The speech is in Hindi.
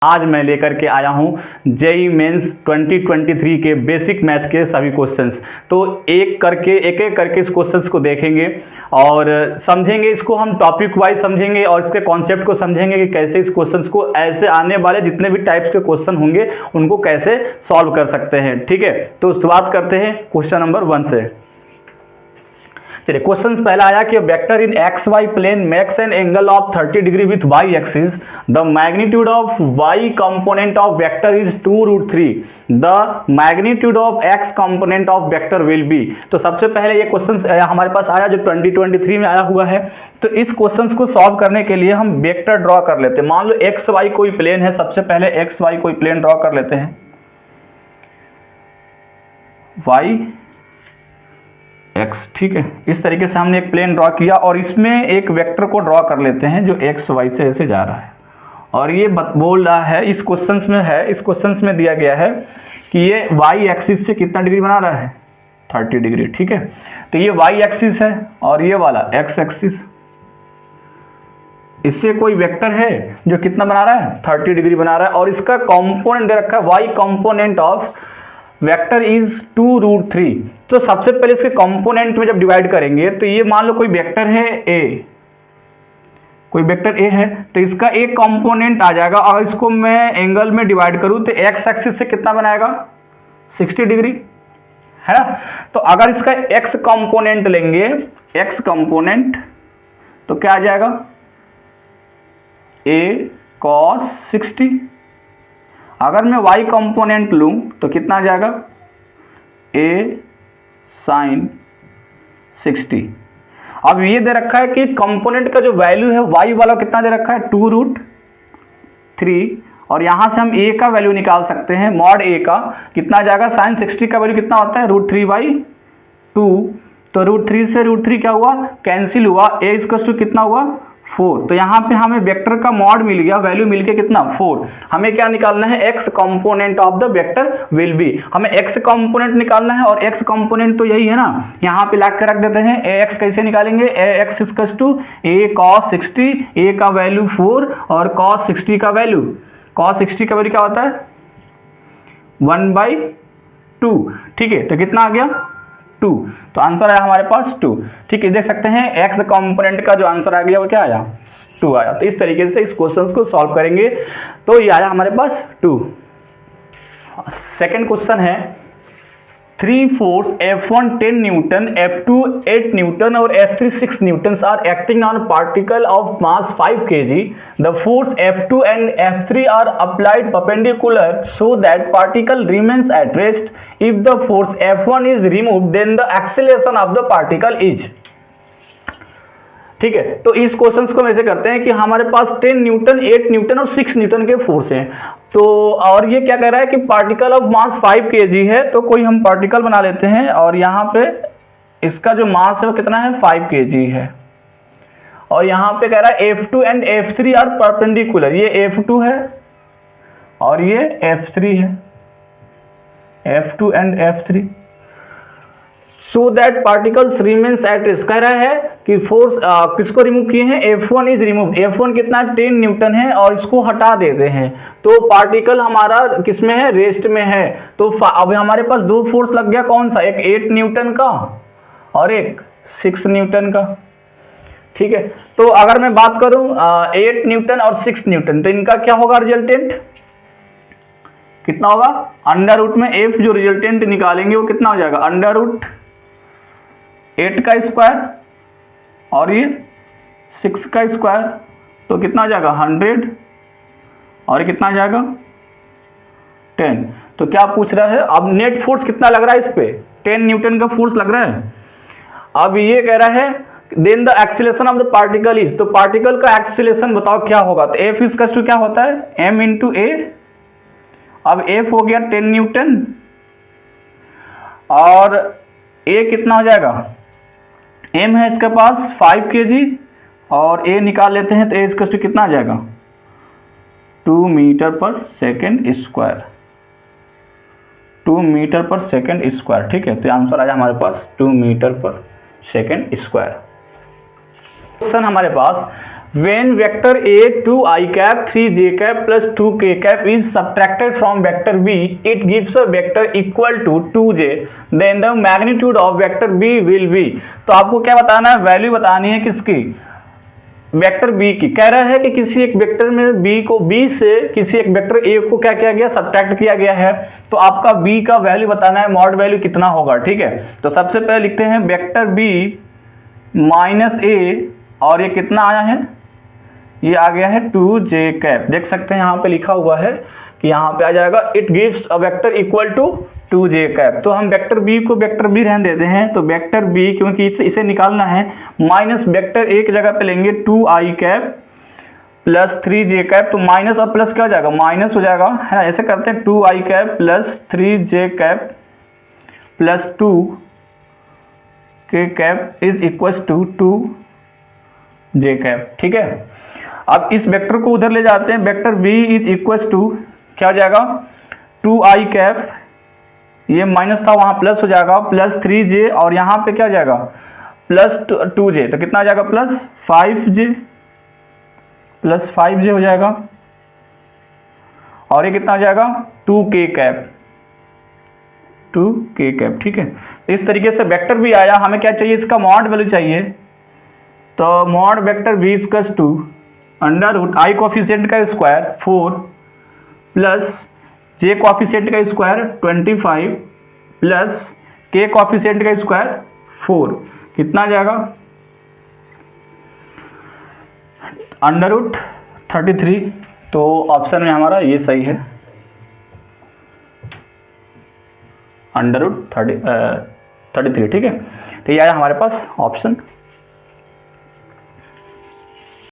आज मैं लेकर के आया हूँ जेईई मेंस 2023 के बेसिक मैथ के सभी क्वेश्चंस। तो एक एक करके इस क्वेश्चंस को देखेंगे और समझेंगे, इसको हम टॉपिक वाइज समझेंगे और इसके कॉन्सेप्ट को समझेंगे कि कैसे इस क्वेश्चंस को ऐसे आने वाले जितने भी टाइप्स के क्वेश्चन होंगे उनको कैसे सॉल्व कर सकते हैं। ठीक है, तो शुरुआत करते हैं क्वेश्चन नंबर 1 से। चलिए, क्वेश्चन पहला आया कि vector in x y plane makes an angle of 30 degree with y axis, the magnitude of y component of vector is 2√3, the magnitude of x component of vector will be. तो सबसे पहले ये क्वेश्चन हमारे पास आया जो 2023 में आया हुआ है। तो इस क्वेश्चन को सॉल्व करने के लिए हम वेक्टर ड्रॉ कर लेते हैं। मान लो एक्स वाई कोई प्लेन है, सबसे पहले एक्स वाई कोई प्लेन ड्रॉ कर लेते हैं, वाई एक्स। ठीक है, इस तरीके से हमने एक प्लेन ड्रॉ किया और इसमें एक वेक्टर को ड्रॉ कर लेते हैं जो एक्स वाई से ऐसे जा रहा है। और ये बोल रहा है, इस क्वेश्चंस में है, इस क्वेश्चंस में दिया गया है कि ये वाई एक्सिस से कितना डिग्री बना रहा है, 30 डिग्री। ठीक है, तो ये वाई एक्सिस है और ये वाला एक्स एक्सिस, इससे कोई वेक्टर है जो कितना बना रहा है, 30 डिग्री बना रहा है। और इसका कंपोनेंट दे रखा है, y component of vector is 2√3। तो सबसे पहले इसके कंपोनेंट में जब डिवाइड करेंगे तो ये मान लो कोई वेक्टर है ए, कोई वेक्टर ए है, तो इसका एक कंपोनेंट आ जाएगा और इसको मैं एंगल में डिवाइड करूं तो एक्स एक्सिस से कितना बनाएगा, 60 डिग्री, है ना। तो अगर इसका एक्स कंपोनेंट लेंगे, एक्स कंपोनेंट, तो क्या आ जाएगा, ए कॉस 60। अगर मैं y कंपोनेंट लूं तो कितना आ जाएगा, a साइन 60। अब ये दे रखा है कि कंपोनेंट का जो वैल्यू है y वाला कितना दे रखा है, 2√3, और यहां से हम a का वैल्यू निकाल सकते हैं, मॉड a का कितना आ जाएगा, साइन 60 का वैल्यू कितना होता है, √3/2। तो √3 से √3 क्या हुआ, कैंसिल हुआ, a इक्वल टू कितना हुआ, 4। तो यहाँ पे हमें वेक्टर का मॉड मिल गया, वैल्यू मिल के कितना, 4। हमें क्या निकालना है, x component of the vector will B. हमें एक्स कंपोनेंट निकालना है और एक्स कंपोनेंट तो यही है ना, यहाँ पे लाके रख देते हैं। ए एक्स कैसे निकालेंगे, a x equal to a cos 60, a का वैल्यू 4 और कॉस 60 का वैल्यू, कॉस 60 का वैल्यू क्या होता है, 1/2। ठीक है, तो कितना आ गया, 2। तो आंसर आया हमारे पास 2। ठीक है, देख सकते हैं एक्स कंपोनेंट का जो आंसर आ गया वो क्या आया, 2 आया। तो इस तरीके से इस क्वेश्चन को सॉल्व करेंगे। तो ये आया हमारे पास 2। सेकंड क्वेश्चन है, 3 force F1 10 Newton, F2 8 Newton और F3 6 newton are acting on particle of mass 5 kg. The force F2 and F3 are applied perpendicular so that particle remains at rest. If the force F1 is removed, then the acceleration of the particle is. ठीक है, तो इस क्वेश्चन को हम ऐसे करते हैं कि हमारे पास 10 न्यूटन, 8 न्यूटन और 6 न्यूटन के फोर्स हैं। तो और ये क्या कह रहा है कि पार्टिकल ऑफ मास 5 kg है, तो कोई हम पार्टिकल बना लेते हैं और यहाँ पे इसका जो मास है वो कितना है, 5 kg है। और यहाँ पे कह रहा है F2 and F3 are perpendicular, ये F2 है और ये F3 है, F2 and F3, so that particles remains at rest। कह रहा है कि फोर्स किसको रिमूव किए हैं, F1 इज रिमूव, F1 कितना 10 न्यूटन है और इसको हटा देते हैं, तो पार्टिकल हमारा किसमें है, रेस्ट में है। तो अब हमारे पास 2 फोर्स लग गया, कौन सा, एक 8 न्यूटन का और एक 6 न्यूटन का। ठीक है, तो अगर मैं बात करूं 8 न्यूटन और 6 न्यूटन, तो इनका क्या होगा रिजल्टेंट, कितना होगा, अंडर रूट में F जो रिजल्टेंट निकालेंगे वो कितना हो जाएगा, अंडर रूट 8 का स्क्वायर और ये 6 का स्क्वायर, तो कितना आ जाएगा 100 और ये कितना आ जाएगा 10। तो क्या पूछ रहा है, अब नेट फोर्स कितना लग रहा है इस पे, 10 न्यूटन का फोर्स लग रहा है। अब ये कह रहा है then the acceleration of the particle is, तो पार्टिकल का एक्सीलरेशन बताओ क्या होगा, तो F इज इक्वल टू क्या होता है, m इंटू ए। अब F हो गया 10 न्यूटन और A कितना हो जाएगा, m है इसके पास 5 kg और a निकाल लेते हैं तो a इक्वल टू कितना आ जाएगा, 2 मीटर पर सेकेंड स्क्वायर, 2 मीटर पर सेकेंड स्क्वायर। ठीक है, तो आंसर आया हमारे पास 2 मीटर पर सेकेंड स्क्वायर। क्वेश्चन हमारे पास when vector a 2i cap 3j cap plus 2k cap is subtracted from vector b, it gives a vector equal to 2j, then the magnitude of vector b will be। तो आपको क्या बताना है, वैल्यू बतानी है किसकी, वेक्टर बी की। कह रहा है कि किसी एक वेक्टर में बी को, बी से किसी एक वेक्टर ए को क्या किया गया, सब्ट्रैक्ट किया गया है, तो आपका बी का वैल्यू बताना है, मॉड वैल्यू कितना होगा। ठीक है, तो सबसे पहले लिखते हैं वेक्टर बी माइनस ए, और ये कितना आया है, ये आ गया है 2j कैप। देख सकते हैं यहाँ पे लिखा हुआ है कि यहाँ पे आ जाएगा it gives a vector equal to 2j cap. तो हम वेक्टर बी को वेक्टर बी रहने देते हैं, तो वेक्टर बी क्योंकि इसे निकालना है, माइनस वेक्टर एक जगह पे लेंगे 2i cap plus 3j cap, तो माइनस और प्लस क्या हो जाएगा, माइनस हो जाएगा, है ना। ऐसे करते हैं 2i cap plus 3j cap plus 2k cap is equal to 2j cap. ठीक है, अब इस वेक्टर को उधर ले जाते हैं, vector v is equal to क्या हो जाएगा, 2i कैप, ये माइनस था वहां प्लस हो जाएगा, प्लस 3j, और यहाँ पे क्या हो जाएगा प्लस 2j, तो कितना आ जाएगा प्लस 5j हो जाएगा, और ये कितना आ जाएगा 2k कैप। ठीक है, इस तरीके से वेक्टर भी आया। हमें क्या चाहिए, इसका मॉड वैल्यू चाहिए, तो mod vector v equals to under root i coefficient का स्क्वायर 4 प्लस जे कोफिशिएंट का स्क्वायर 25 प्लस के कोफिशिएंट का स्क्वायर 4, कितना आ जाएगा अंडर रूट 33। तो ऑप्शन में हमारा ये सही है, अंडर रूट 33। ठीक है, तो ये आया हमारे पास ऑप्शन